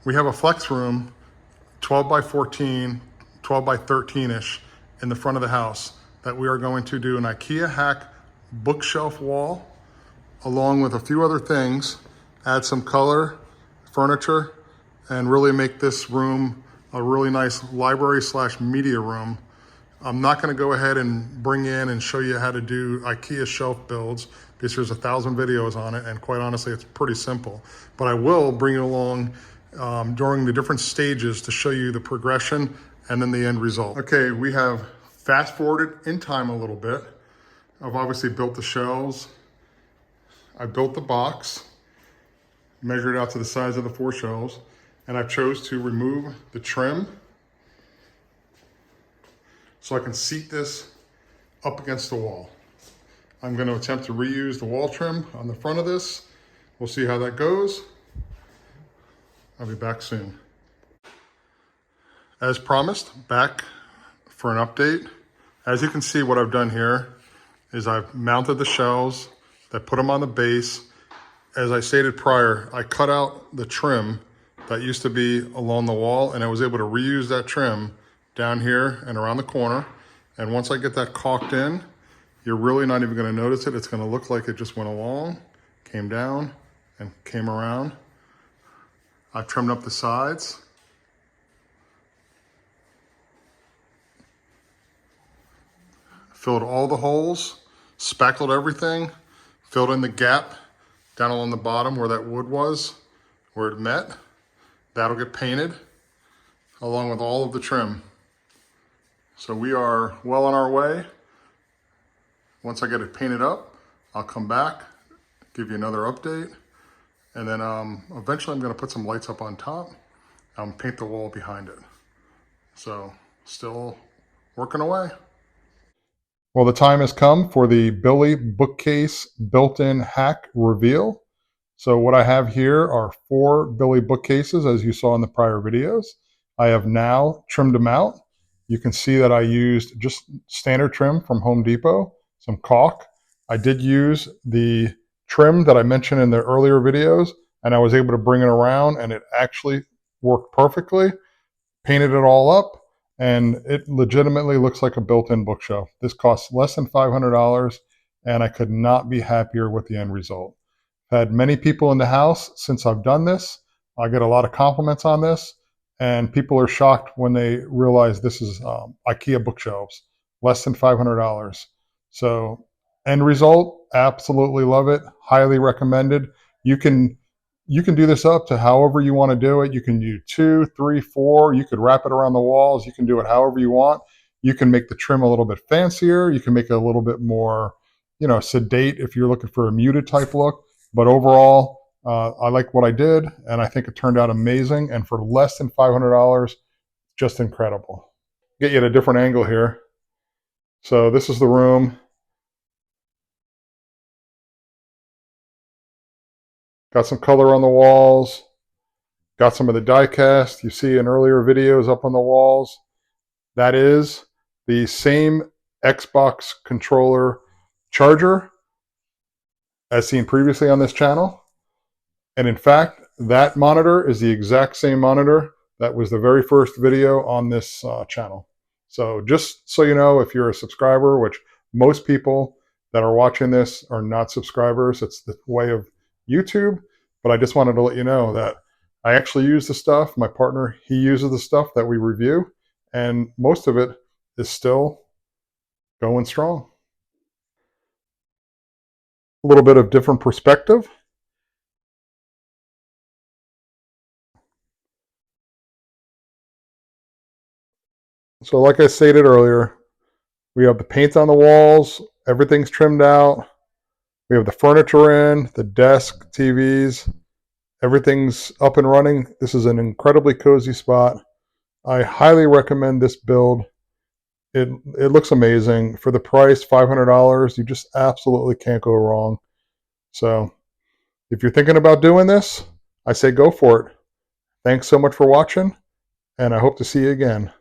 We have a flex room, 12 by 14, 12 by 13-ish in the front of the house that we are going to do an Ikea hack bookshelf wall, along with a few other things, add some color, furniture, and really make this room a really nice library slash media room. I'm not gonna go ahead and bring in and show you how to do Ikea shelf builds because there's 1,000 videos on it, and quite honestly, it's pretty simple. But I will bring you along during the different stages to show you the progression and then the end result. Okay, we have fast forwarded in time a little bit. I've obviously built the shelves. I built the box, measured out to the size of the 4 shelves, and I've chose to remove the trim so I can seat this up against the wall. I'm going to attempt to reuse the wall trim on the front of this. We'll see how that goes. I'll be back soon. As promised, back for an update. As you can see, what I've done here is I've mounted the shelves, that put them on the base. As I stated prior, I cut out the trim that used to be along the wall, and I was able to reuse that trim down here and around the corner. And once I get that caulked in, you're really not even gonna notice it. It's gonna look like it just went along, came down, and came around. I've trimmed up the sides. Filled all the holes, spackled everything, filled in the gap down along the bottom where that wood was, where it met. That'll get painted along with all of the trim. So we are well on our way. Once I get it painted up, I'll come back, give you another update. And then eventually I'm gonna put some lights up on top and paint the wall behind it. So still working away. Well, the time has come for the Billy Bookcase built-in hack reveal. So what I have here are 4 Billy bookcases, as you saw in the prior videos. I have now trimmed them out. You can see that I used just standard trim from Home Depot, some caulk. I did use the trim that I mentioned in the earlier videos, and I was able to bring it around, and it actually worked perfectly. Painted it all up, and it legitimately looks like a built-in bookshelf. This costs less than $500, and I could not be happier with the end result. I've had many people in the house since I've done this. I get a lot of compliments on this, and people are shocked when they realize this is Ikea bookshelves, less than $500. So end result, absolutely love it, highly recommended. You can do this up to however you want to do it. You can do 2, 3, 4. You could wrap it around the walls. You can do it however you want. You can make the trim a little bit fancier. You can make it a little bit more, sedate if you're looking for a muted type look. But overall, I like what I did, and I think it turned out amazing. And for less than $500, just incredible. Get you at a different angle here. So this is the room. Got some color on the walls. Got some of the die cast you see in earlier videos up on the walls. That is the same Xbox controller charger as seen previously on this channel. And in fact, that monitor is the exact same monitor that was the very first video on this channel. So just so you know, if you're a subscriber, which most people that are watching this are not subscribers, it's the way of YouTube, but I just wanted to let you know that I actually use the stuff. My partner, he uses the stuff that we review, and most of it is still going strong. A little bit of different perspective. So like I stated earlier, we have the paint on the walls, everything's trimmed out. We have the furniture in, the desk, TVs, everything's up and running. This is an incredibly cozy spot. I highly recommend this build. It looks amazing. For the price, $500, you just absolutely can't go wrong. So if you're thinking about doing this, I say go for it. Thanks so much for watching, and I hope to see you again.